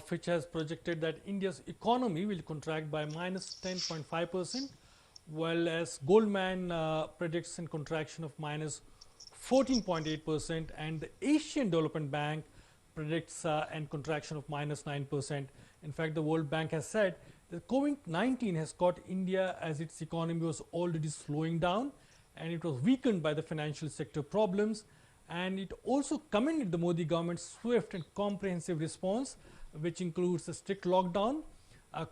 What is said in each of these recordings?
Fitch has projected that India's economy will contract by minus 10.5%, while as Goldman predicts a contraction of minus 14.8%, and the Asian Development Bank predicts a contraction of minus 9%. In fact, the World Bank has said that COVID-19 has caught India as its economy was already slowing down, and it was weakened by the financial sector problems. And it also commended the Modi government's swift and comprehensive response, which includes a strict lockdown,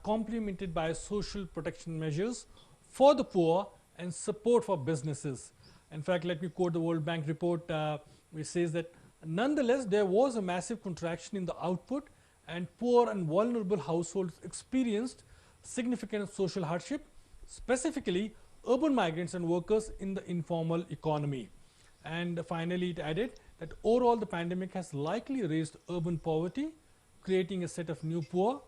complemented by social protection measures for the poor and support for businesses. In fact, let me quote the World Bank report, which says that nonetheless, there was a massive contraction in the output, and poor and vulnerable households experienced significant social hardship, specifically urban migrants and workers in the informal economy. And finally, it added that overall the pandemic has likely raised urban poverty, creating a set of new poor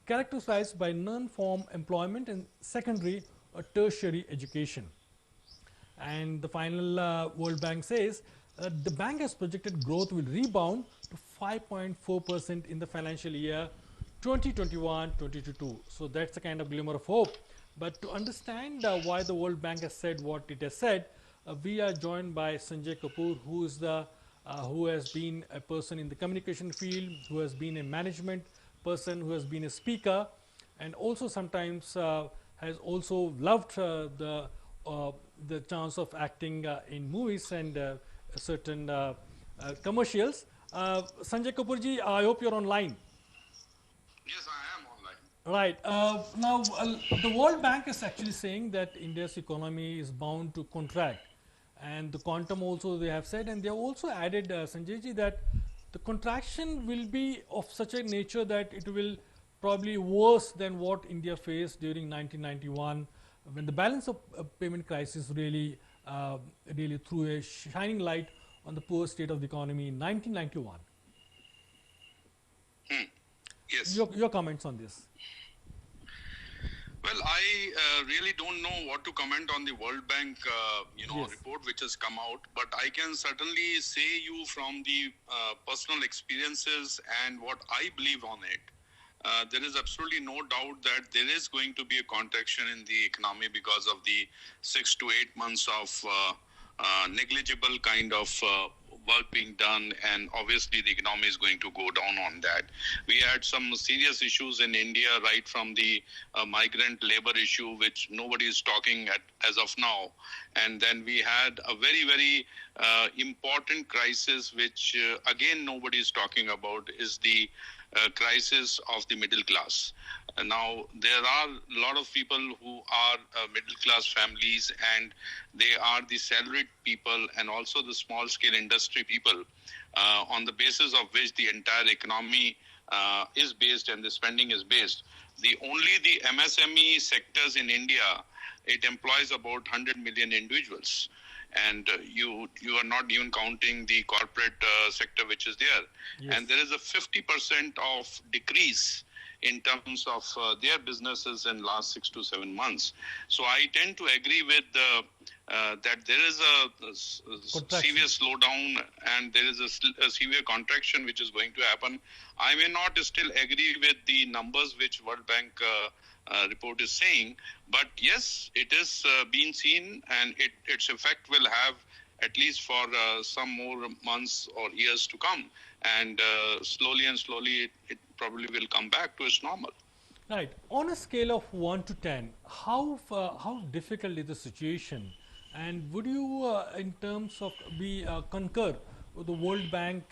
characterized by non-form employment and secondary or tertiary education. And the final World Bank says the bank has projected growth will rebound to 5.4% in the financial year 2021-2022. So that's a kind of glimmer of hope. But to understand why the World Bank has said what it has said, we are joined by Sanjay Kapoor, who has been a person in the communication field, who has been a management person, who has been a speaker, and also sometimes has also loved the chance of acting in movies and certain commercials. Sanjay Kapoor ji, I hope you're online. Yes, I am online. Right. Now, the World Bank is actually saying that India's economy is bound to contract. And the quantum also they have said, and they have also added, Sanjay ji, that the contraction will be of such a nature that it will probably worse than what India faced during 1991, when the balance of payment crisis really threw a shining light on the poor state of the economy in 1991. Yes. Your comments on this? Well, I really don't know what to comment on the World Bank, Yes. report which has come out. But I can certainly say you from the personal experiences and what I believe on it. There is absolutely no doubt that there is going to be a contraction in the economy because of the 6 to 8 months of negligible kind of work being done, and obviously the economy is going to go down on that. We had some serious issues in India, right from the migrant labor issue, which nobody is talking at as of now, and then we had a very, very important crisis, which again nobody is talking about, is the crisis of the middle class. Now, there are a lot of people who are middle class families, and they are the salaried people and also the small scale industry people, on the basis of which the entire economy is based and the spending is based. Only the MSME sectors in India, it employs about 100 million individuals. And you are not even counting the corporate sector which is there. Yes. And there is a 50% of decrease in terms of their businesses in last 6 to 7 months. So I tend to agree with that there is a severe slowdown and there is a severe contraction which is going to happen. I may not still agree with the numbers which World Bank report is saying, but yes, it is being seen, and its effect will have at least for some more months or years to come, and slowly it probably will come back to its normal. Right. On a scale of 1 to 10, how difficult is the situation? And would you, in terms of, concur with the World Bank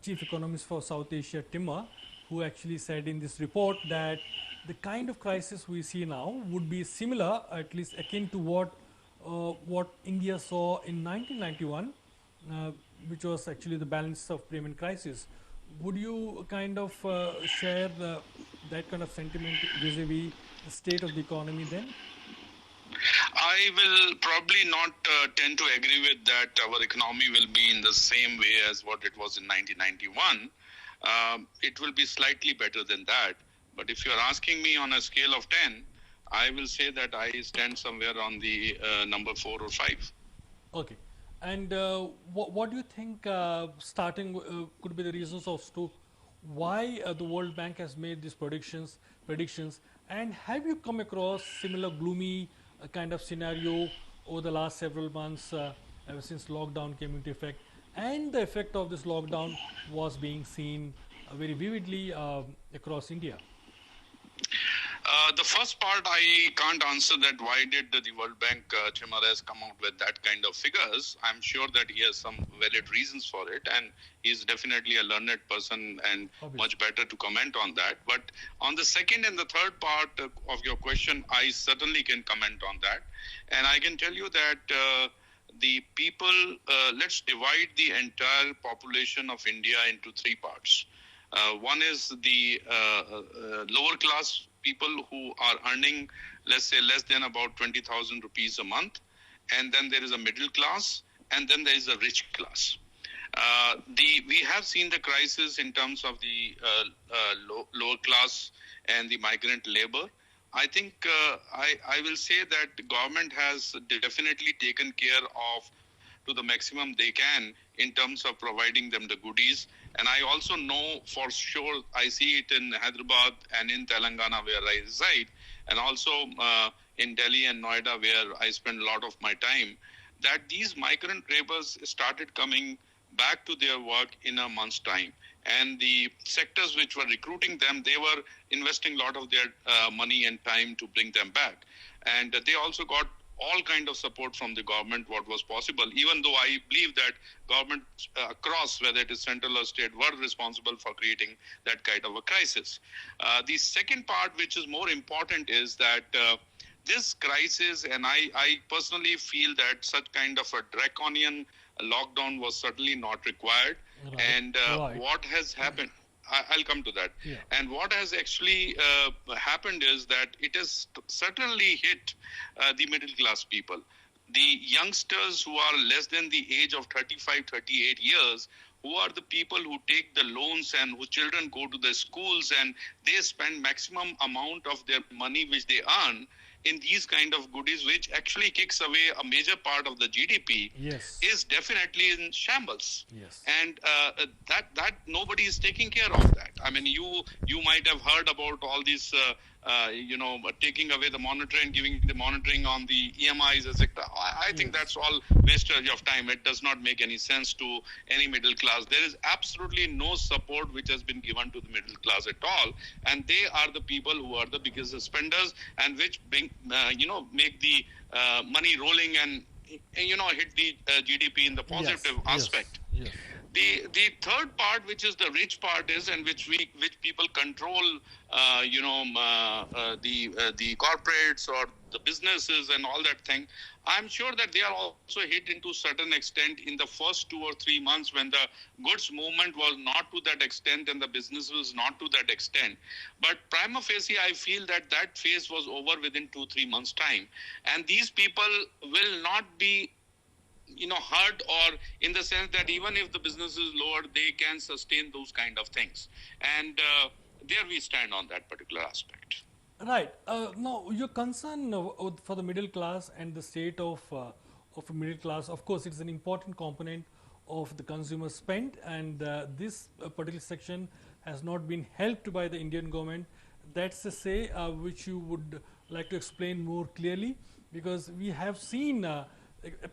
chief economist for South Asia, Timmer, who actually said in this report that the kind of crisis we see now would be similar, at least akin to what India saw in 1991, which was actually the balance of payment crisis. Would you kind of share that kind of sentiment vis-a-vis the state of the economy then? I will probably not tend to agree with that our economy will be in the same way as what it was in 1991. It will be slightly better than that. But if you're asking me on a scale of 10, I will say that I stand somewhere on the number 4 or 5. Okay. And what do you think starting could be the reasons of why the World Bank has made these predictions, and have you come across similar gloomy kind of scenario over the last several months, ever since lockdown came into effect, and the effect of this lockdown was being seen very vividly across India? The first part I can't answer that why did the World Bank Chimar has come out with that kind of figures. I'm sure that he has some valid reasons for it, and he's definitely a learned person and Obviously. much better to comment on that. But on the second and the third part of your question, I certainly can comment on that, and I can tell you that the people, let's divide the entire population of India into three parts. One is the lower class people who are earning, let's say, less than about 20,000 rupees a month. And then there is a middle class, and then there is a rich class. We have seen the crisis in terms of the lower class and the migrant labor. I think I will say that the government has definitely taken care of to the maximum they can in terms of providing them the goodies. And I also know for sure, I see it in Hyderabad and in Telangana where I reside, and also in Delhi and Noida where I spend a lot of my time, that these migrant laborers started coming back to their work in a month's time. And the sectors which were recruiting them, they were investing a lot of their money and time to bring them back. And they also got all kind of support from the government what was possible, even though I believe that government across, whether it is central or state, were responsible for creating that kind of a crisis. The second part, which is more important, is that this crisis, and I personally feel that such kind of a draconian lockdown was certainly not required. Right. And Right. what has happened, I'll come to that. Yeah. And what has actually happened is that it has certainly hit the middle class people. The youngsters who are less than the age of 35, 38 years, who are the people who take the loans and whose children go to the schools and they spend maximum amount of their money which they earn in these kind of goodies, which actually kicks away a major part of the GDP, Yes. is definitely in shambles. Yes. And that nobody is taking care of that. I mean, you might have heard about all these, taking away the monitoring, giving the monitoring on the EMIs, etc. I think that's all wastage of time. It does not make any sense to any middle class. There is absolutely no support which has been given to the middle class at all, and they are the people who are the biggest spenders and which bring, make the money rolling and hit the GDP in the positive aspect. Yes. The third part, which is the rich part, is and which people control, the corporates or the businesses and all that thing. I'm sure that they are also hit into certain extent in the first 2 or 3 months when the goods movement was not to that extent and the business was not to that extent. But prima facie, I feel that phase was over within 2-3 months time, and these people will not be hurt, or in the sense that even if the business is lower, they can sustain those kind of things. And there we stand on that particular aspect. Right. Now, your concern for the middle class and the state of a middle class, of course, it's an important component of the consumer spend, and this particular section has not been helped by the Indian government. That's a say which you would like to explain more clearly, because we have seen a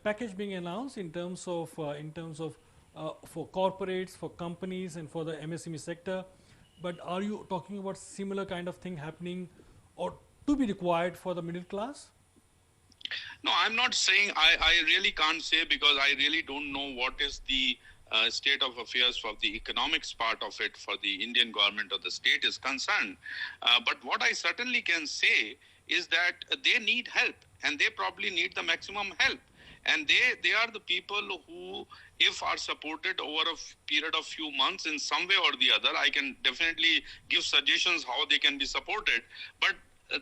package being announced in terms of for corporates, for companies, and for the MSME sector. But are you talking about similar kind of thing happening or to be required for the middle class? No, I'm not saying, I really can't say, because I really don't know what is the state of affairs for the economics part of it for the Indian government or the state is concerned. But what I certainly can say is that they need help, and they probably need the maximum help. And they are the people who, if are supported over a period of few months in some way or the other, I can definitely give suggestions how they can be supported. But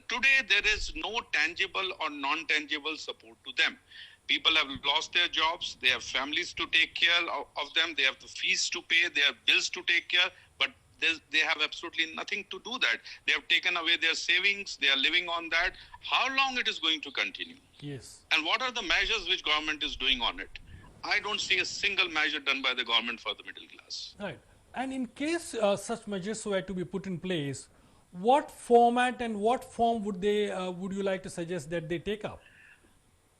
today there is no tangible or non-tangible support to them. People have lost their jobs, they have families to take care of them, they have the fees to pay, they have bills to take care, but they have absolutely nothing to do that. They have taken away their savings, they are living on that. How long it is going to continue? Yes. And what are the measures which government is doing on it? I don't see a single measure done by the government for the middle class. Right. And in case such measures were to be put in place, what format and what form would they would you like to suggest that they take up?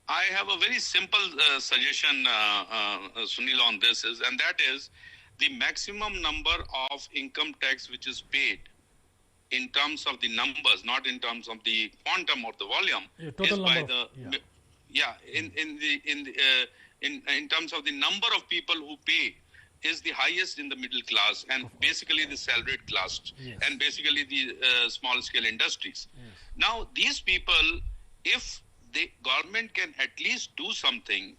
I have a very simple suggestion, Sunil, on this and that is the maximum number of income tax which is paid in terms of the numbers, not in terms of the quantum or the volume, Yeah, is total by number. the in terms of the number of people who pay is the highest in the middle class and basically the salaried class Yes. and basically the small scale industries. Yes. Now these people, if the government can at least do something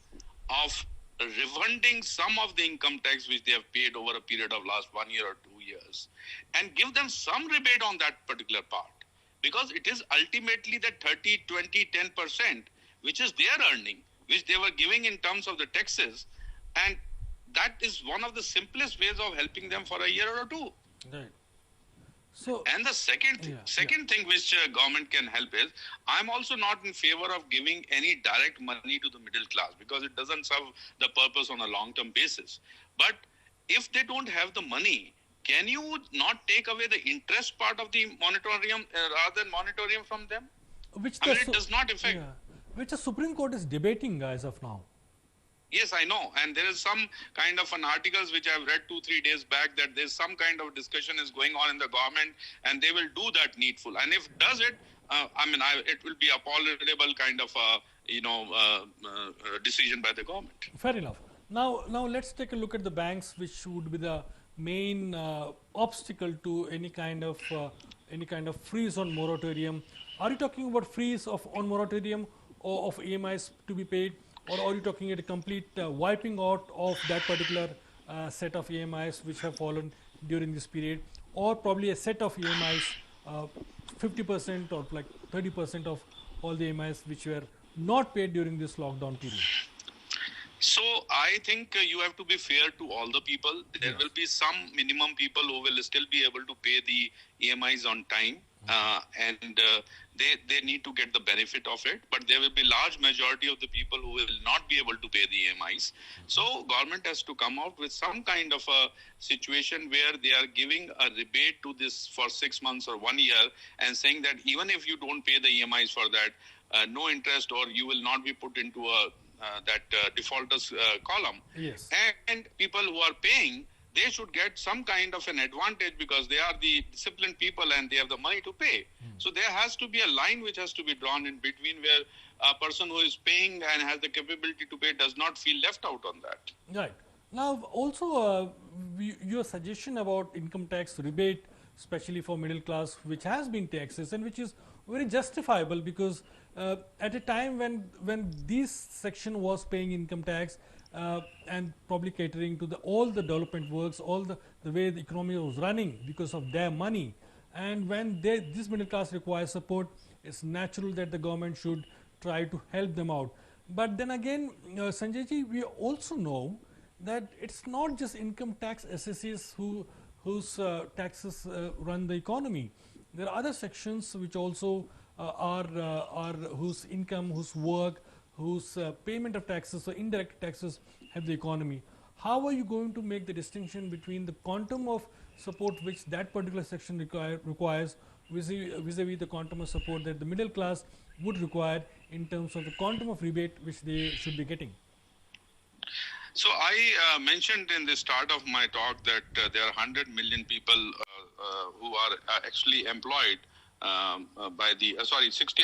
of refunding some of the income tax which they have paid over a period of last 1 year or 2 years and give them some rebate on that particular part, because it is ultimately the 30, 20, 10% which is their earning, which they were giving in terms of the taxes, and that is one of the simplest ways of helping them for a year or two. Right. So, And the second thing which government can help is, I'm also not in favor of giving any direct money to the middle class because it doesn't serve the purpose on a long-term basis. But if they don't have the money, can you not take away the interest part of the moratorium rather than moratorium from them? which I the mean, it does not affect. yeah, which the Supreme Court is debating as of now. Yes, I know. And there is some kind of an articles which I've read 2-3 days back that there's some kind of discussion is going on in the government and they will do that needful. And if does it, it will be a palatable kind of decision by the government. Fair enough. Now let's take a look at the banks, which would be the main obstacle to any kind of freeze on moratorium. Are you talking about freeze on moratorium or of EMIs to be paid, or are you talking at a complete wiping out of that particular set of EMIs which have fallen during this period, or probably a set of EMIs, 50% or like 30% of all the EMIs which were not paid during this lockdown period? So I think you have to be fair to all the people. There will be some minimum people who will still be able to pay the EMIs on time, and they need to get the benefit of it. But there will be large majority of the people who will not be able to pay the EMIs. So government has to come out with some kind of a situation where they are giving a rebate to this for 6 months or 1 year and saying that even if you don't pay the EMIs for that, no interest, or you will not be put into a defaulters column. Yes. And people who are paying, they should get some kind of an advantage because they are the disciplined people and they have the money to pay. So there has to be a line which has to be drawn in between where a person who is paying and has the capability to pay does not feel left out on that. Right. Now, also, your suggestion about income tax rebate, especially for middle class, which has been taxes and which is very justifiable, because at a time when this section was paying income tax and probably catering to all the development works, all the way the economy was running because of their money, and when this middle class requires support, it's natural that the government should try to help them out. But then again, Sanjay ji, we also know that it's not just income tax assessees whose taxes run the economy. There are other sections which also are whose income, whose work, whose payment of taxes or indirect taxes have the economy. How are you going to make the distinction between the quantum of support which that particular section requires vis-a-vis the quantum of support that the middle class would require in terms of the quantum of rebate which they should be getting? So I mentioned in the start of my talk that there are 100 million people who are actually employed by the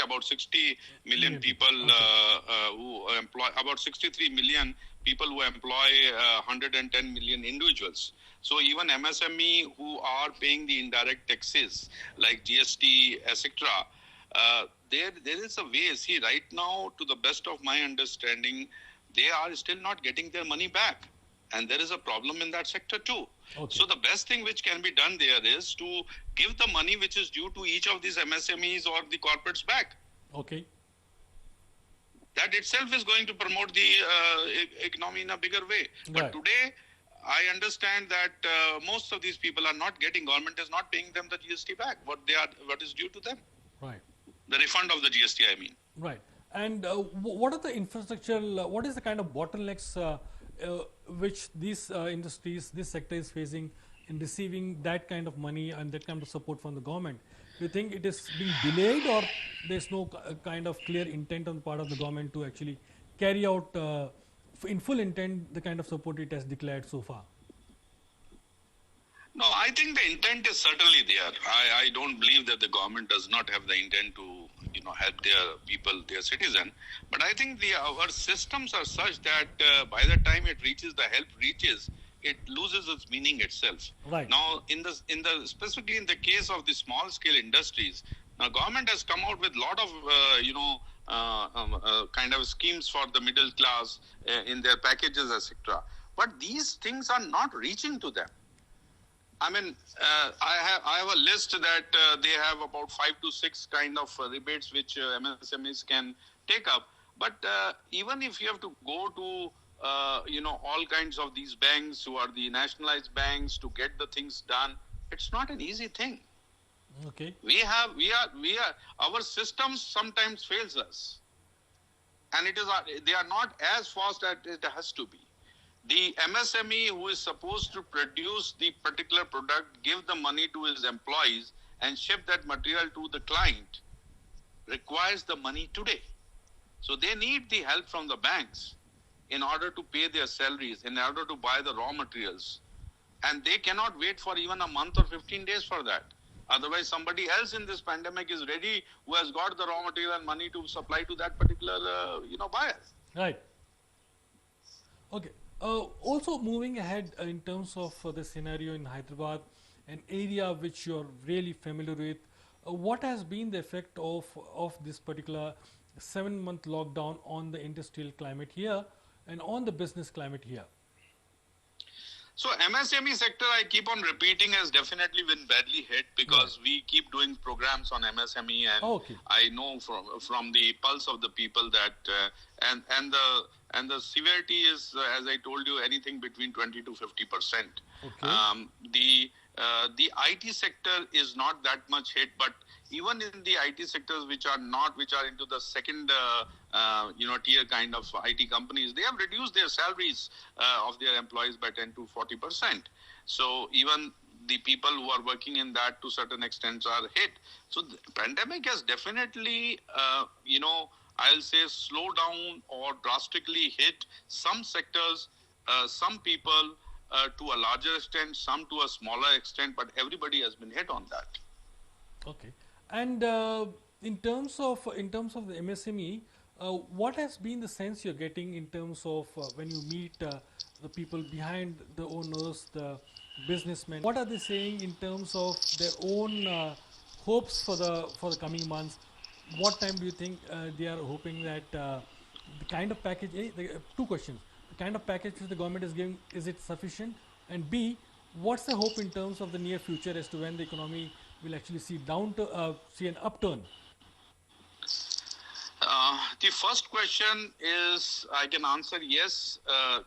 about 60 million people who employ, about 63 million people who employ 110 million individuals. So even MSME who are paying the indirect taxes like GST, etc., there is a way. See, right now, to the best of my understanding, they are still not getting their money back. And there is a problem in that sector too. Okay. So the best thing which can be done there is to give the money which is due to each of these MSMEs or the corporates back. Okay. That itself is going to promote the economy in a bigger way. But right. Today, I understand that most of these people are not getting, government is not paying them the GST back, what is due to them. Right. The refund of the GST, I mean. Right. And what are the infrastructural, what is the kind of bottlenecks which these industries, this sector is facing in receiving that kind of money and that kind of support from the government. Do you think it is being delayed, or there's no kind of clear intent on the part of the government to actually carry out in full intent the kind of support it has declared so far? No, I think the intent is certainly there. I don't believe that the government does not have the intent to, help their people, their citizen. But I think our systems are such that by the time it reaches, the help reaches, it loses its meaning itself. Right. Now, specifically in the case of the small scale industries, now government has come out with a lot of, kind of schemes for the middle class in their packages, etc. But these things are not reaching to them. I mean, I have a list that they have about 5 to 6 kind of rebates which MSMEs can take up. But even if you have to go to all kinds of these banks who are the nationalized banks to get the things done, it's not an easy thing. Okay. Our systems sometimes fails us, and they are not as fast as it has to be. The MSME who is supposed to produce the particular product, give the money to his employees and ship that material to the client requires the money today. So they need the help from the banks in order to pay their salaries, in order to buy the raw materials. And they cannot wait for even a month or 15 days for that. Otherwise, somebody else in this pandemic is ready who has got the raw material and money to supply to that particular, buyer. Right. Okay. Also moving ahead in terms of the scenario in Hyderabad, an area which you're really familiar with, what has been the effect of this particular 7-month lockdown on the industrial climate here and on the business climate here? So MSME sector, I keep on repeating, has definitely been badly hit because we keep doing programs on MSME, and I know from the pulse of the people that and the severity is, as I told you, anything between 20 to 50%. Okay. The IT sector is not that much hit, but even in the IT sectors which are into the second tier kind of IT companies, they have reduced their salaries of their employees by 10 to 40%. So even the people who are working in that to certain extents are hit. So the pandemic has definitely I'll say slow down or drastically hit some sectors, some people to a larger extent, some to a smaller extent, but everybody has been hit on that. Okay. And in terms of the MSME, what has been the sense you're getting in terms of when you meet the people behind the owners, the businessmen? What are they saying in terms of their own hopes for the coming months? What time do you think they are hoping that the kind of package? Two questions: the kind of package which the government is giving, is it sufficient? And B, what's the hope in terms of the near future as to when the economy will actually see an upturn? The first question is, I can answer yes.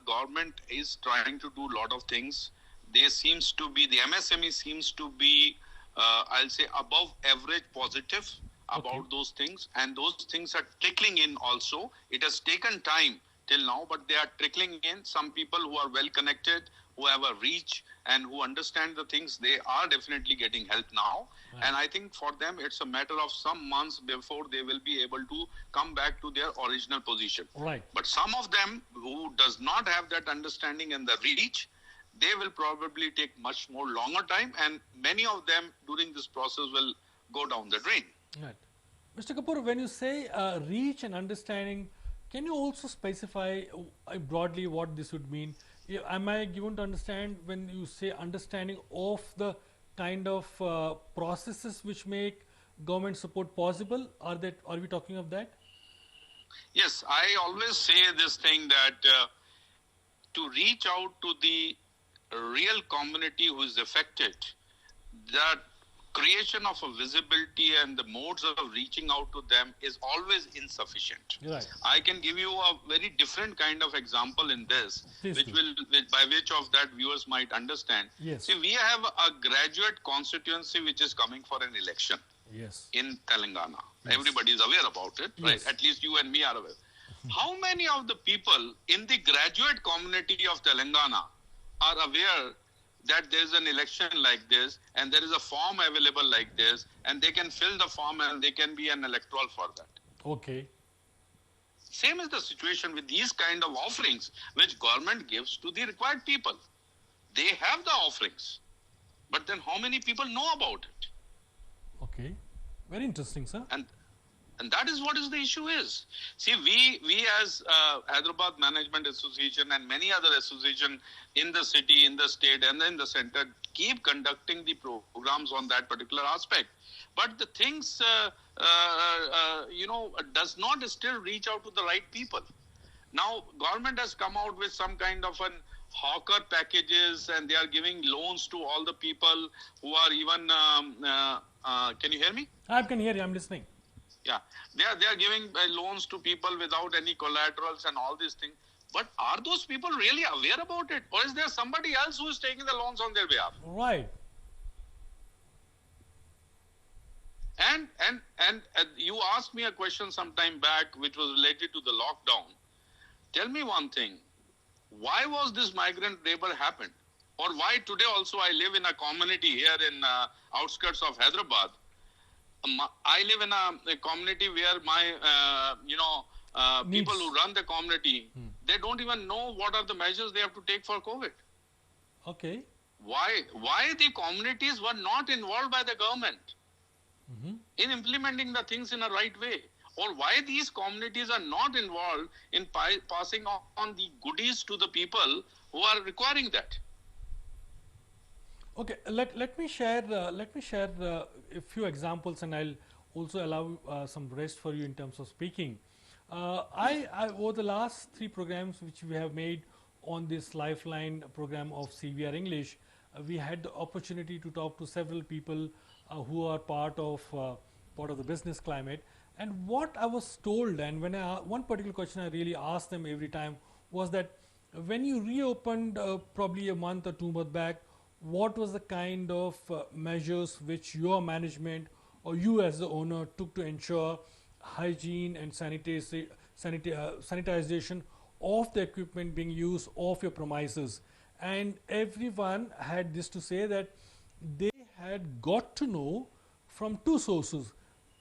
Government is trying to do a lot of things. The MSME seems to be, I'll say, above average positive about those things, and those things are trickling in also. It has taken time till now, but they are trickling in. Some people who are well connected, who have a reach and who understand the things, they are definitely getting help now. Right. And I think for them, it's a matter of some months before they will be able to come back to their original position. Right. But some of them who does not have that understanding and the reach, they will probably take much more longer time, and many of them during this process will go down the drain. Right. Mr. Kapoor, when you say reach and understanding, can you also specify broadly what this would mean? Am I given to understand when you say understanding of the kind of processes which make government support possible? Are we talking of that? Yes, I always say this thing that to reach out to the real community who is affected, that creation of a visibility and the modes of reaching out to them is always insufficient. Right. I can give you a very different kind of example in this, by which of that viewers might understand. Yes. See, we have a graduate constituency which is coming for an election. Yes. In Telangana. Yes. Everybody is aware about it, right? Yes. At least you and me are aware. How many of the people in the graduate community of Telangana are aware that there is an election like this and there is a form available like this, and they can fill the form and they can be an electoral for that. Okay. Same is the situation with these kind of offerings which government gives to the required people. They have the offerings, but then how many people know about it? Okay. Very interesting, sir. And that is what is the issue is. See, we as Hyderabad Management Association and many other association in the city, in the state, and in the center keep conducting the programs on that particular aspect. But the things, does not still reach out to the right people. Now, government has come out with some kind of an hawker packages, and they are giving loans to all the people who are even. Can you hear me? I can hear you. I'm listening. Yeah, they are giving loans to people without any collaterals and all these things. But are those people really aware about it, or is there somebody else who is taking the loans on their behalf? Right. And you asked me a question some time back, which was related to the lockdown. Tell me one thing: why was this migrant labor happened, or why today also I live in a community here in outskirts of Hyderabad. I live in a community where my, people who run the community, they don't even know what are the measures they have to take for COVID. Okay. Why the communities were not involved by the government in implementing the things in a right way? Or why these communities are not involved in passing on the goodies to the people who are requiring that? Okay, let me share a few examples, and I'll also allow some rest for you in terms of speaking. I over the last 3 programs which we have made on this Lifeline program of CVR English, we had the opportunity to talk to several people who are part of the business climate. And what I was told, and when one particular question I really asked them every time was that when you reopened probably a month or 2 months back, what was the kind of measures which your management or you as the owner took to ensure hygiene and sanitization of the equipment being used of your premises? And everyone had this to say that they had got to know from 2 sources.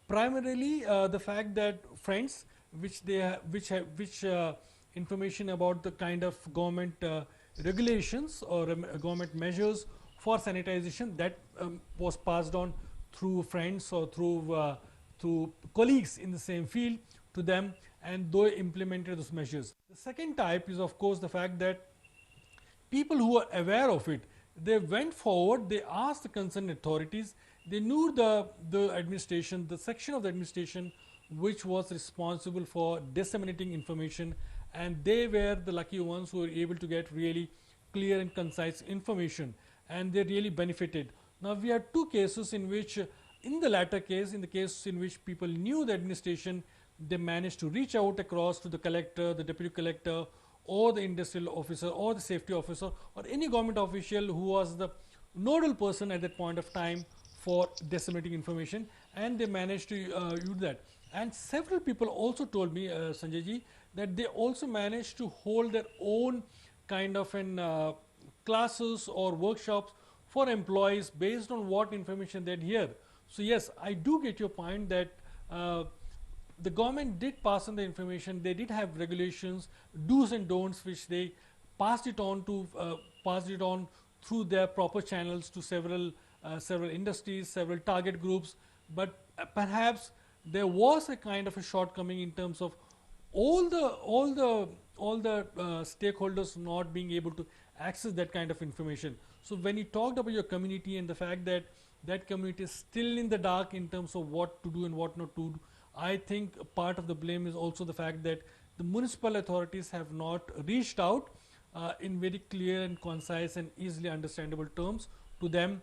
Primarily the fact that friends which information about the kind of government regulations or government measures for sanitization that was passed on through friends or through colleagues in the same field to them, and they implemented those measures. The second type is of course the fact that people who are aware of it, they went forward, they asked the concerned authorities, they knew the administration, the section of the administration which was responsible for disseminating information, and they were the lucky ones who were able to get really clear and concise information, and they really benefited. Now we had 2 cases in which, in the latter case, in the case in which people knew the administration, they managed to reach out across to the collector, the deputy collector, or the industrial officer, or the safety officer, or any government official who was the nodal person at that point of time for disseminating information, and they managed to use that. And several people also told me, Sanjay ji, that they also managed to hold their own kind of an classes or workshops for employees based on what information they'd hear. So yes, I do get your point that the government did pass on the information. They did have regulations, do's and don'ts, which they passed it on through their proper channels to several industries, several target groups. But perhaps there was a kind of a shortcoming in terms of all the stakeholders not being able to access that kind of information. So when you talked about your community and the fact that that community is still in the dark in terms of what to do and what not to do, I think part of the blame is also the fact that the municipal authorities have not reached out in very clear and concise and easily understandable terms to them.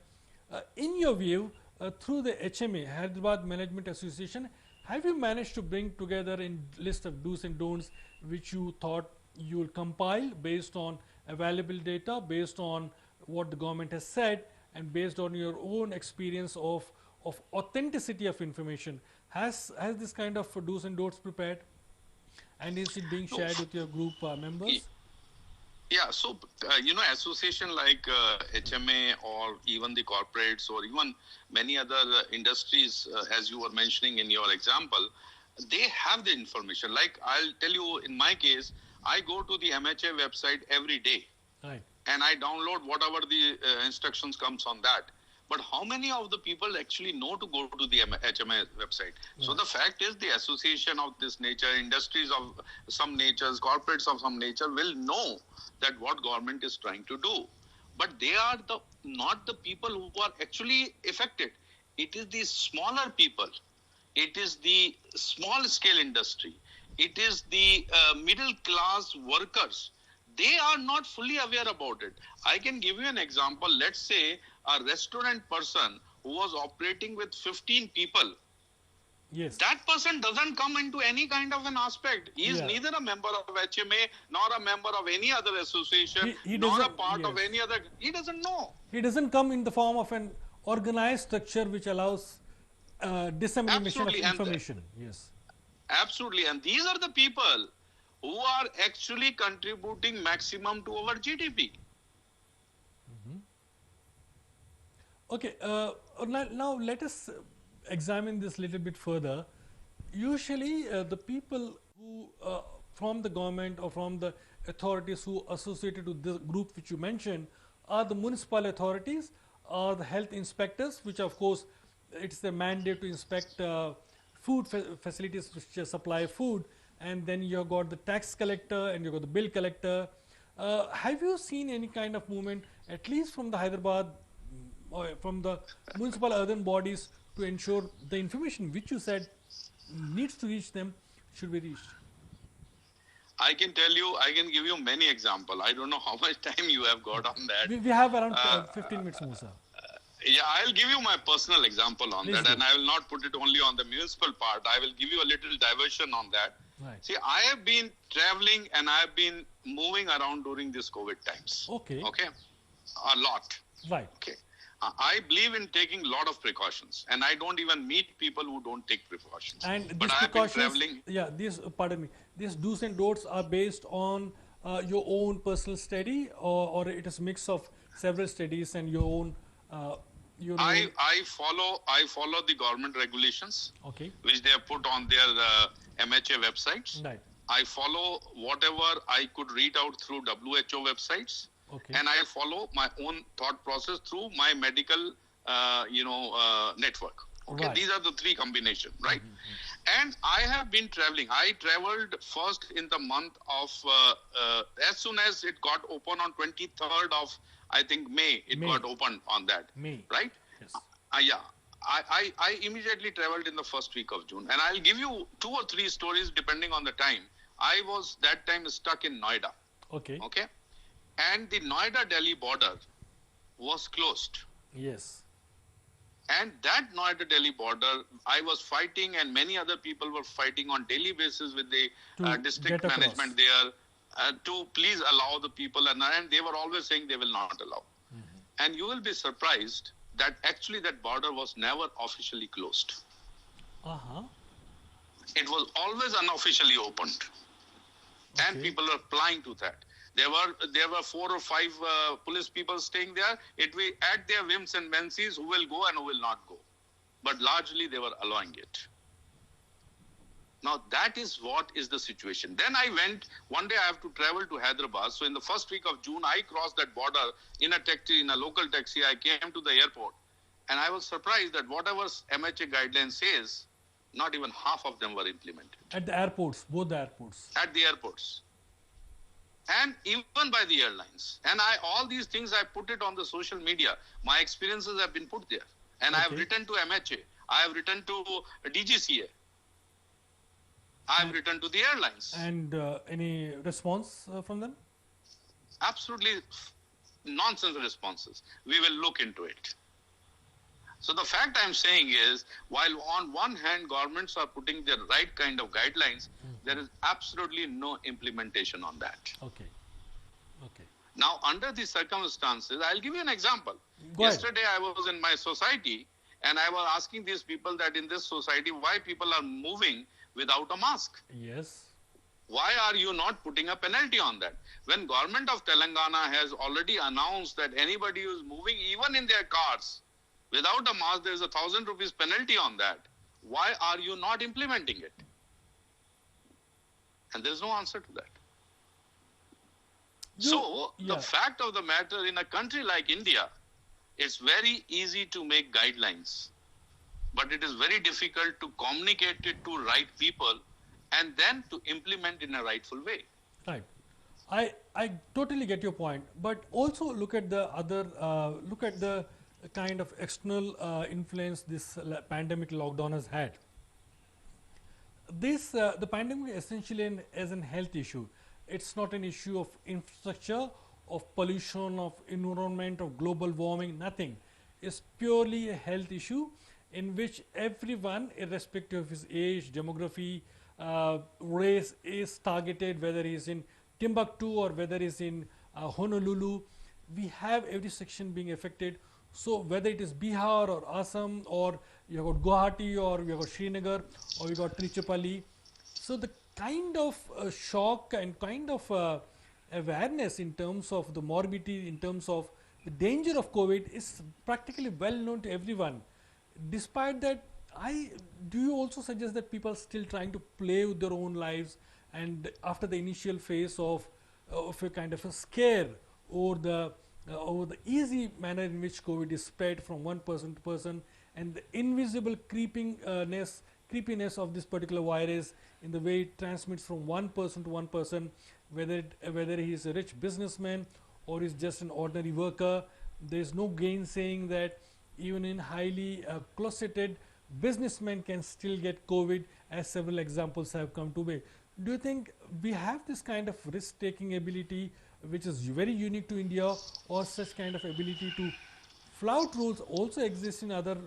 In your view, through the HMA, Hyderabad Management Association, have you managed to bring together a list of do's and don'ts which you thought you will compile based on available data, based on what the government has said, and based on your own experience of authenticity of information? Has this kind of do's and don'ts prepared, and is it being shared with your group members? Yeah, so association like HMA or even the corporates or even many other industries, as you were mentioning in your example, they have the information. Like I'll tell you, in my case, I go to the MHA website every day Right. and I download whatever the instructions comes on that. But how many of the people actually know to go to the HMA website? So the fact is, the association of this nature, industries of some natures, corporates of some nature will know that what government is trying to do. But they are not the people who are actually affected. It is the smaller people. It is the small scale industry. It is the middle class workers. They are not fully aware about it. I can give you an example. Let's say a restaurant person who was operating with 15 people. Yes. That person doesn't come into any kind of an aspect. He is neither a member of HMA nor a member of any other association, He nor a doesn't, part of yes. any other. He doesn't know. He doesn't come in the form of an organized structure which allows dissemination Absolutely. of information. Yes. Absolutely. And these are the people who are actually contributing maximum to our GDP. Okay, now let us examine this a little bit further. Usually, the people who from the government or from the authorities who associated with this group which you mentioned are the municipal authorities or the health inspectors, which of course it's the mandate to inspect food facilities which supply food, and then you have got the tax collector and you got the bill collector. Have you seen any kind of movement, at least from the Hyderabad or from the municipal urban bodies, to ensure the information which you said needs to reach them should be reached? I can tell you, I can give you many examples. I don't know how much time you have got on that. We have around 15 minutes, Musa. Yeah, I'll give you my personal example on Please that, do. and I will not put it only on the municipal part. I will give you a little diversion on that. Right. See, I have been traveling and I have been moving around during this COVID times. Okay. Okay, a lot. Right. Okay. I believe in taking a lot of precautions, and I don't even meet people who don't take precautions. And but these I have been precautions, traveling. yeah, these, pardon me, these do's and don'ts are based on your own personal study, or it is mix of several studies and your own, I follow the government regulations, okay, which they have put on their MHA websites. right, I follow whatever I could read out through WHO websites, okay, and I follow my own thought process through my medical, network. Okay, Right. these are the three combination, right? And I have been traveling. I traveled first in the month of as soon as it got open on 23rd of I think May. It May. got opened on that, May. right? Yes. Yeah. I immediately traveled in the first week of June, and I'll give you 2 or 3 stories depending on the time. I was that time stuck in Noida, Okay. okay, and the Noida-Delhi border was closed. Yes. And that Noida-Delhi border, I was fighting, and many other people were fighting on daily basis with the To district get across. management there to please allow the people, and they were always saying they will not allow. And you will be surprised that actually that border was never officially closed. Uh-huh. It was always unofficially opened, and Okay. people were applying to that. There were 4 or 5 police people staying there. It will at their whims and fancies who will go and who will not go, but largely they were allowing it. Now that is what is the situation. Then I went one day. I have to travel to Hyderabad. So in the first week of June, I crossed that border in a taxi, in a local taxi. I came to the airport, and I was surprised that whatever MHA guideline says, not even half of them were implemented At the airports, both the airports. at the airports, and even by the airlines. And all these things I put it on the social media. My experiences have been put there, and I have Okay. written to MHA. I have written to DGCA. I have written to the airlines. And any response from them? Absolutely nonsense responses. We will look into it. So the fact I'm saying is, while on one hand governments are putting the right kind of guidelines, there is absolutely no implementation on that. Okay. Okay. Now, under these circumstances, I'll give you an example. Go ahead. Yesterday, I was in my society, and I was asking these people that in this society, why people are moving without a mask. Yes. Why are you not putting a penalty on that? When government of Telangana has already announced that anybody who is moving even in their cars without a mask, there is a 1,000 rupees penalty on that. Why are you not implementing it? And there is no answer to that. The fact of the matter, in a country like India, it's very easy to make guidelines, but it is very difficult to communicate it to right people and then to implement in a rightful way. Right. I totally get your point, but also look at the other, look at the kind of external influence this pandemic lockdown has had. This the pandemic essentially is an health issue. It's not an issue of infrastructure, of pollution, of environment, of global warming. Nothing. It's purely a health issue in which everyone, irrespective of his age, demography, race, is targeted. Whether he's in Timbuktu or whether he's in Honolulu, we have every section being affected. So whether it is Bihar or Assam or you have got Guwahati or you have got Srinagar or you got Trichapalli, so the kind of shock and kind of awareness in terms of the morbidity, in terms of the danger of COVID is practically well known to everyone. Despite that, do you also suggest that people are still trying to play with their own lives, and after the initial phase of a kind of a scare over the easy manner in which COVID is spread from one person to person, and the invisible creepiness of this particular virus in the way it transmits from one person to one person, whether he is a rich businessman or is just an ordinary worker, there is no gainsaying that even in highly closeted businessmen can still get COVID, as several examples have come to be. Do you think we have this kind of risk-taking ability which is very unique to India, or such kind of ability to flout rules also exists in other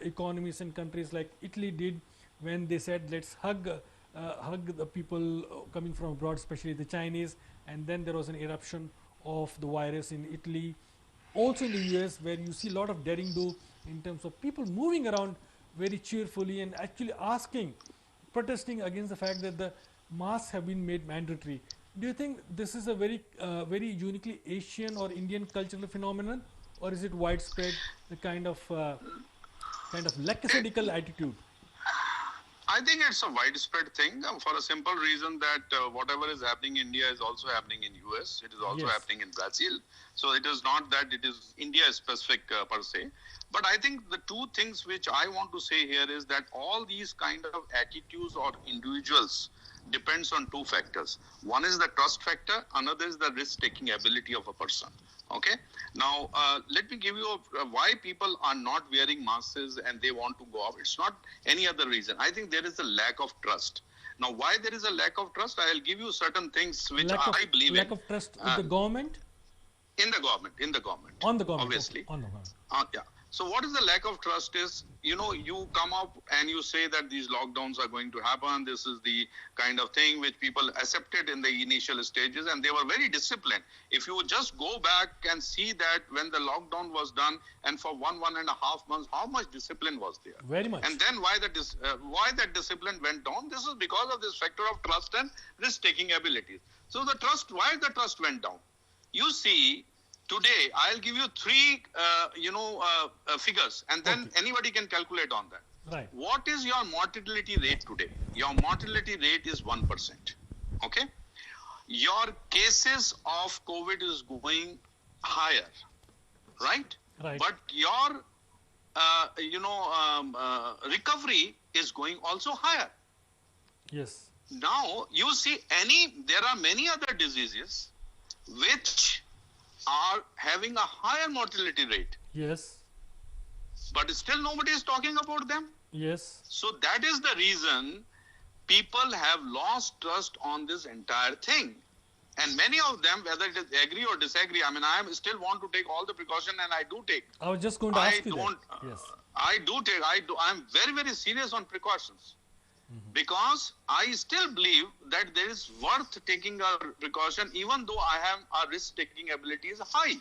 economies and countries like Italy did when they said let's hug the people coming from abroad, especially the Chinese, and then there was an eruption of the virus in Italy. Also in the US, where you see a lot of daring do in terms of people moving around very cheerfully and actually protesting against the fact that the masks have been made mandatory. Do you think this is a very uniquely Asian or Indian cultural phenomenon, or is it widespread, the kind of lackadaisical attitude? I think it's a widespread thing for a simple reason that whatever is happening in India is also happening in US. It is also happening in Brazil. So it is not that it is India specific per se. But I think the two things which I want to say here is that all these kind of attitudes or individuals depends on two factors. One is the trust factor, another is the risk-taking ability of a person. Okay. Now, let me give you why people are not wearing masks and they want to go out. It's not any other reason. I think there is a lack of trust. Now, why there is a lack of trust? I'll give you certain things which I believe in. Lack of trust with the government? In the government. On the government. Obviously. Okay. On the government. Yeah. So what is the lack of trust is, you come up and you say that these lockdowns are going to happen. This is the kind of thing which people accepted in the initial stages, and they were very disciplined. If you just go back and see that when the lockdown was done and for 1.5 months, how much discipline was there? Very much. And then why that discipline went down? This is because of this factor of trust and risk-taking abilities. So why the trust went down? You see, today, I'll give you three, figures, and then anybody can calculate on that. Right. What is your mortality rate today? Your mortality rate is 1%. Okay. Your cases of COVID is going higher, right? Right. But your, recovery is going also higher. Yes. Now you see, there are many other diseases which are having a higher mortality rate. Yes. But still nobody is talking about them. Yes. So that is the reason people have lost trust on this entire thing. And many of them, whether it is agree or disagree, I still want to take all the precaution, and I do take. I was just going to ask you that. Yes. I'm very, very serious on precautions. Because I still believe that there is worth taking a precaution, even though our risk-taking ability is high.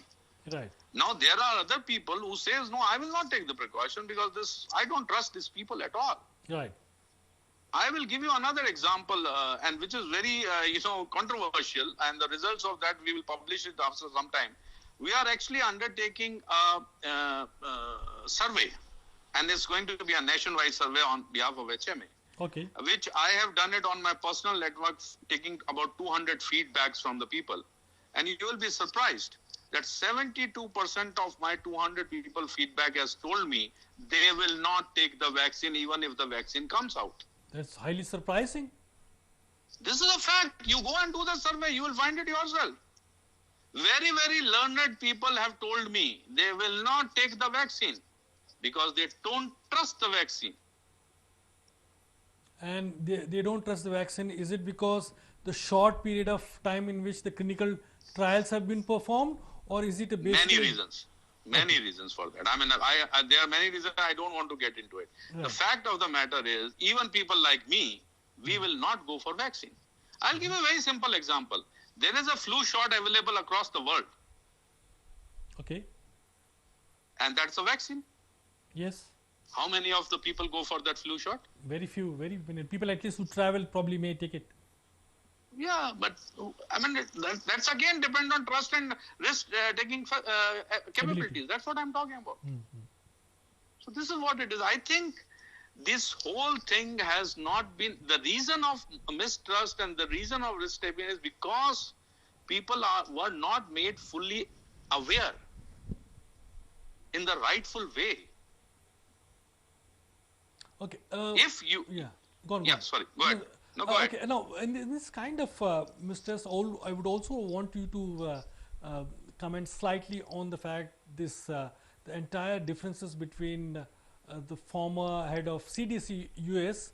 Right. Now, there are other people who says, no, I will not take the precaution because I don't trust these people at all. Right. I will give you another example, and which is very, controversial, and the results of that we will publish it after some time. We are actually undertaking a survey, and it's going to be a nationwide survey on behalf of HMA. Okay. Which I have done it on my personal network, taking about 200 feedbacks from the people. And you will be surprised that 72% of my 200 people feedback has told me they will not take the vaccine even if the vaccine comes out. That's highly surprising. This is a fact. You go and do the survey, you will find it yourself. Very, very learned people have told me they will not take the vaccine because they don't trust the vaccine. And they don't trust the vaccine. Is it because the short period of time in which the clinical trials have been performed, or is it a Many reasons. Many reasons for that. I mean, there are many reasons. I don't want to get into it. Right. The fact of the matter is, even people like me, we will not go for vaccine. I'll give a very simple example. There is a flu shot available across the world. Okay. And that's a vaccine. Yes. How many of the people go for that flu shot? Very few. Very many people, at least who travel, probably may take it. Yeah, but I mean, that's again depend on trust and risk taking capabilities. That's what I'm talking about. Mm-hmm. So this is what it is. I think this whole thing has not been, the reason of mistrust and the reason of risk taking is because people were not made fully aware in the rightful way. Okay. If you, yeah, go on. Yeah, sorry, go ahead. No, go ahead. Okay, now in this kind of mistrust, I would also want you to comment slightly on the fact this the entire differences between the former head of CDC US,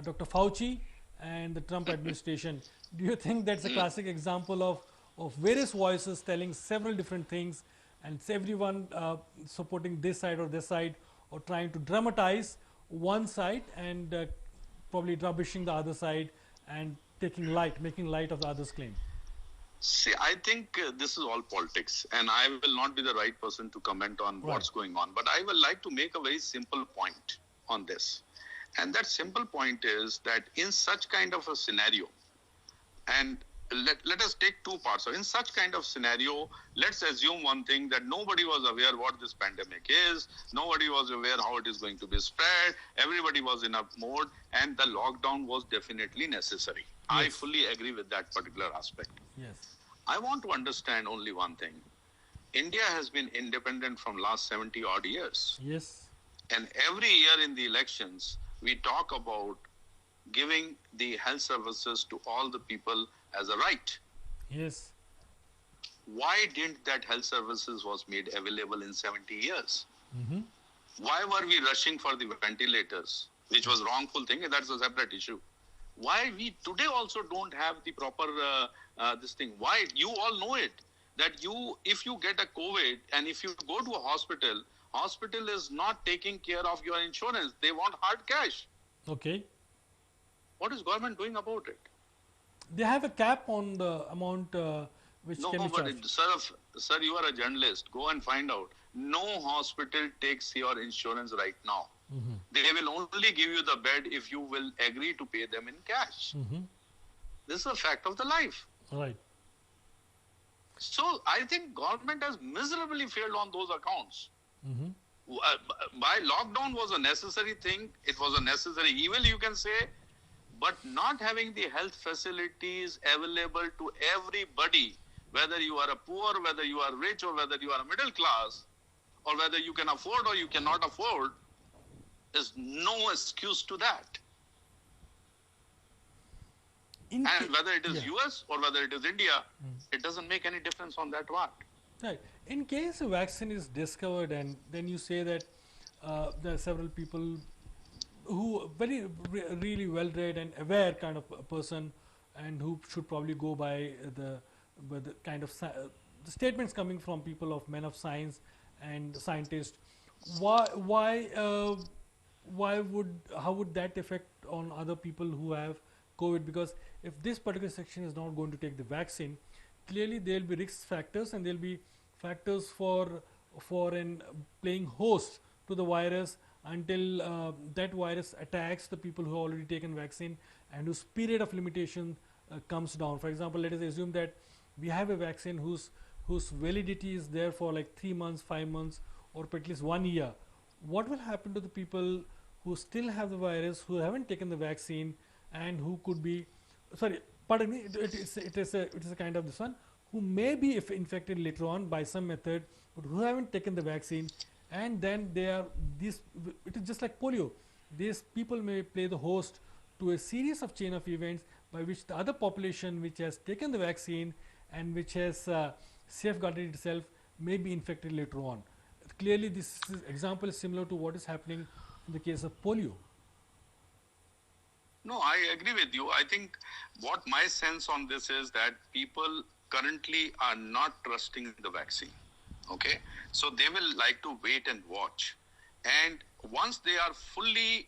Dr. Fauci, and the Trump administration. Do you think that's a classic example of various voices telling several different things, and everyone supporting this side or this side, or trying to dramatize one side and probably rubbishing the other side and making light of the other's claim? See, I think this is all politics, and I will not be the right person to comment on what's going on. But I would like to make a very simple point on this. And that simple point is that in such kind of a scenario, and let us take two parts. So in such kind of scenario, let's assume one thing, that nobody was aware what this pandemic is. Nobody was aware how it is going to be spread. Everybody was in a mode, and the lockdown was definitely necessary. Yes. I fully agree with that particular aspect. Yes. I want to understand only one thing. India has been independent from last 70 odd years. Yes. And every year in the elections, we talk about giving the health services to all the people as a right. Yes. Why didn't that health services was made available in 70 years? Mm-hmm. Why were we rushing for the ventilators, which was wrongful thing? That's a separate issue. Why we today also don't have the proper this thing? Why? You all know it, that if you get a COVID and if you go to a hospital is not taking care of your insurance. They want hard cash. Okay. What is government doing about it? They have a cap on the amount which can be charged. Sir, you are a journalist. Go and find out. No hospital takes your insurance right now. Mm-hmm. They will only give you the bed if you will agree to pay them in cash. Mm-hmm. This is a fact of the life. Right. So I think government has miserably failed on those accounts. Mm-hmm. By lockdown was a necessary thing. It was a necessary evil, you can say. But not having the health facilities available to everybody, whether you are a poor, whether you are rich, or whether you are a middle class, or whether you can afford or you cannot afford, is no excuse to that. And whether it is US or whether it is India, it doesn't make any difference on that part. Right. In case a vaccine is discovered, and then you say that there are several people who really well read and aware kind of a person, and who should probably go by the kind of the statements coming from people of men of science and scientists. How would that affect on other people who have COVID? Because if this particular section is not going to take the vaccine, clearly there will be risk factors, and there will be factors for playing host to the virus, until that virus attacks the people who have already taken vaccine and whose period of limitation comes down. For example, let us assume that we have a vaccine whose validity is there for like 3 months, 5 months, or at least 1 year. What will happen to the people who still have the virus, who haven't taken the vaccine, and who could be, sorry, pardon me, it is a kind of this one, who may be if infected later on by some method, but who haven't taken the vaccine, and then they are these. It is just like polio. These people may play the host to a series of chain of events by which the other population which has taken the vaccine and which has safeguarded itself may be infected later on. Clearly, this example is similar to what is happening in the case of polio. No, I agree with you. I think what my sense on this is that people currently are not trusting the vaccine. Okay, so they will like to wait and watch. And once they are fully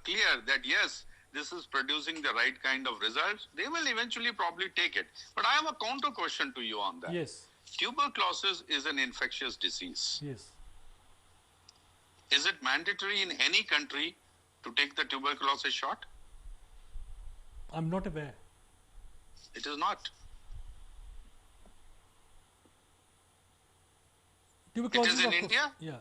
clear that yes, this is producing the right kind of results, they will eventually probably take it. But I have a counter question to you on that. Yes. Tuberculosis is an infectious disease. Yes. Is it mandatory in any country to take the tuberculosis shot? I'm not aware. It is not. Tuberculosis, It is in of course, India? yeah.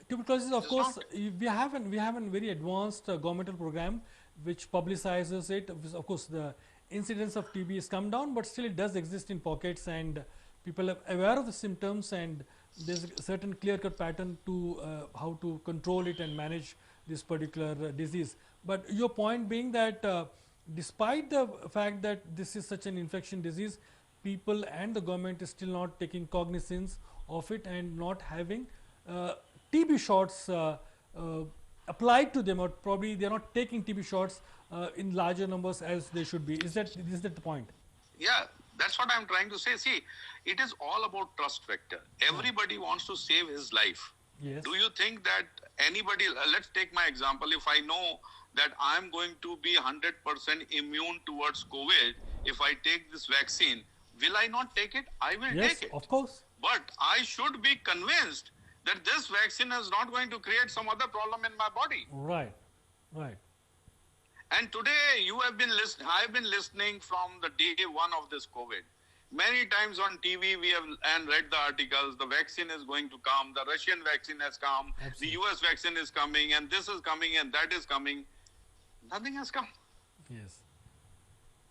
Tuberculosis, of It's course, not. we have a very advanced governmental program which publicizes it. Of course, the incidence of TB has come down, but still it does exist in pockets, and people are aware of the symptoms, and there's a certain clear-cut pattern to how to control it and manage this particular disease. But your point being that despite the fact that this is such an infection disease, people and the government is still not taking cognizance of it and not having TB shots applied to them, or probably they are not taking TB shots in larger numbers as they should be. Is that the point? Yeah, that's what I'm trying to say. See, it is all about trust factor. Everybody wants to save his life. Yes. Do you think that anybody, let's take my example, if I know that I'm going to be 100% immune towards COVID, if I take this vaccine, will I not take it? I will Yes, take it. of course. But I should be convinced that this vaccine is not going to create some other problem in my body. Right, right. And today you have been listening, I have been listening from the day one of this COVID. Many times on TV we have and read the articles, the vaccine is going to come, the Russian vaccine has come, Absolutely. the US vaccine is coming, and this is coming and that is coming. Nothing has come. Yes.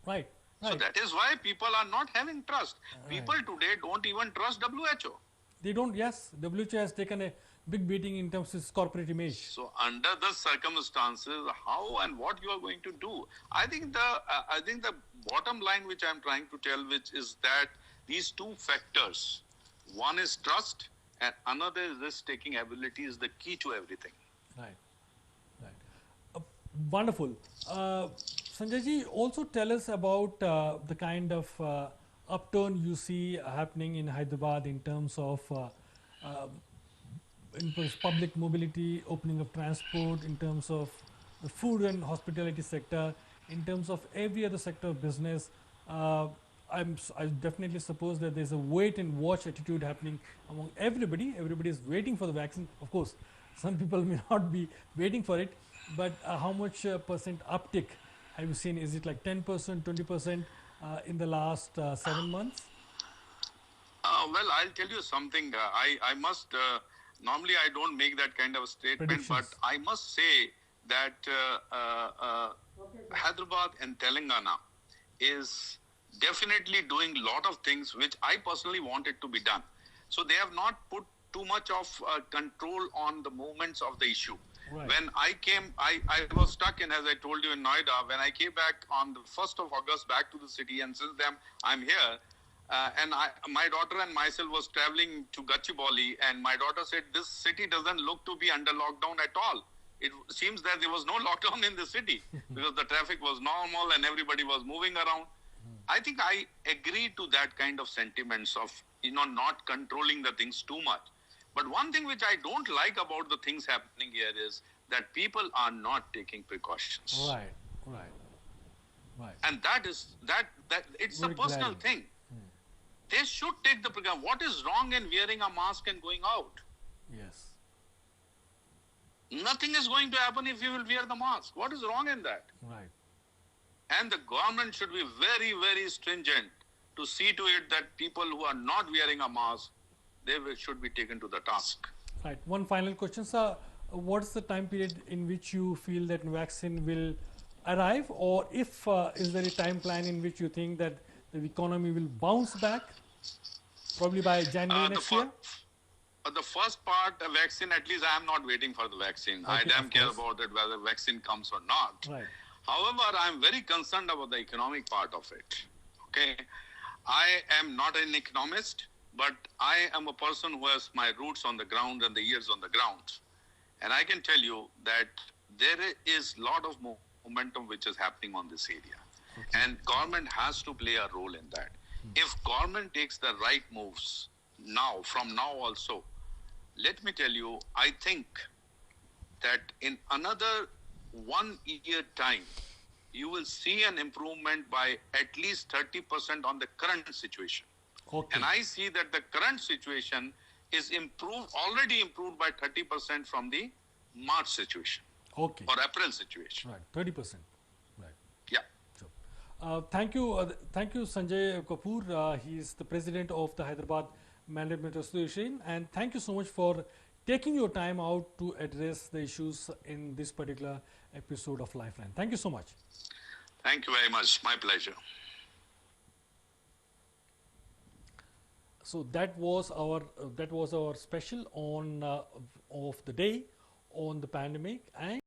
Right. So Right. that is why people are not having trust. People today don't even trust WHO. They don't. Yes, WHO has taken a big beating in terms of its corporate image. So under the circumstances, how and what you are going to do? I think the bottom line which I am trying to tell, which is that these two factors, one is trust and another is risk-taking ability, is the key to everything. Right. Right. Wonderful. Sanjay ji, also tell us about the kind of upturn you see happening in Hyderabad in terms of public mobility, opening of transport, in terms of the food and hospitality sector, in terms of every other sector of business. I definitely suppose that there's a wait and watch attitude happening among everybody. Everybody is waiting for the vaccine. Of course, some people may not be waiting for it, but how much percent uptick have you seen? Is it like 10%, 20% in the last 7 months? Well, I'll tell you something. I must, normally I don't make that kind of a statement, but Predictions. I must say that Hyderabad and Telangana is definitely doing a lot of things which I personally wanted to be done. So they have not put too much of control on the movements of the issue. Right. When I came, I was stuck in, as I told you, in Noida. When I came back on the 1st of August back to the city, and since then I'm here, and my daughter and myself was traveling to Gachibowli, and my daughter said, this city doesn't look to be under lockdown at all. It seems that there was no lockdown in the city because the traffic was normal and everybody was moving around. I think I agree to that kind of sentiments of, not controlling the things too much. But one thing which I don't like about the things happening here is that people are not taking precautions. Right, right, right. And that it's a Very personal glaring. thing. They should take the precaution. What is wrong in wearing a mask and going out? Yes. Nothing is going to happen if you will wear the mask. What is wrong in that? Right. And the government should be very, very stringent to see to it that people who are not wearing a mask, should be taken to the task. Right. One final question, sir. What's the time period in which you feel that vaccine will arrive, or if is there a time plan in which you think that the economy will bounce back, probably by January The, next fir- year? the first part, the vaccine, at least I am not waiting for the vaccine. I Okay, damn of care course. about it, whether vaccine comes or not. Right. However, I am very concerned about the economic part of it. Okay. I am not an economist, but I am a person who has my roots on the ground and the ears on the ground. And I can tell you that there is a lot of momentum which is happening on this area. Okay. And government has to play a role in that. If government takes the right moves now, from now also, let me tell you, I think that in another 1 year time, you will see an improvement by at least 30% on the current situation. Okay. And I see that the current situation is already improved by 30% from the March situation. Okay. Or April situation. Right. 30%. Right. Yeah. So, thank you, Sanjay Kapoor. He is the president of the Hyderabad Management Association, and thank you so much for taking your time out to address the issues in this particular episode of Lifeline. Thank you so much. Thank you very much. My pleasure. So that was our special on of the day on the pandemic. And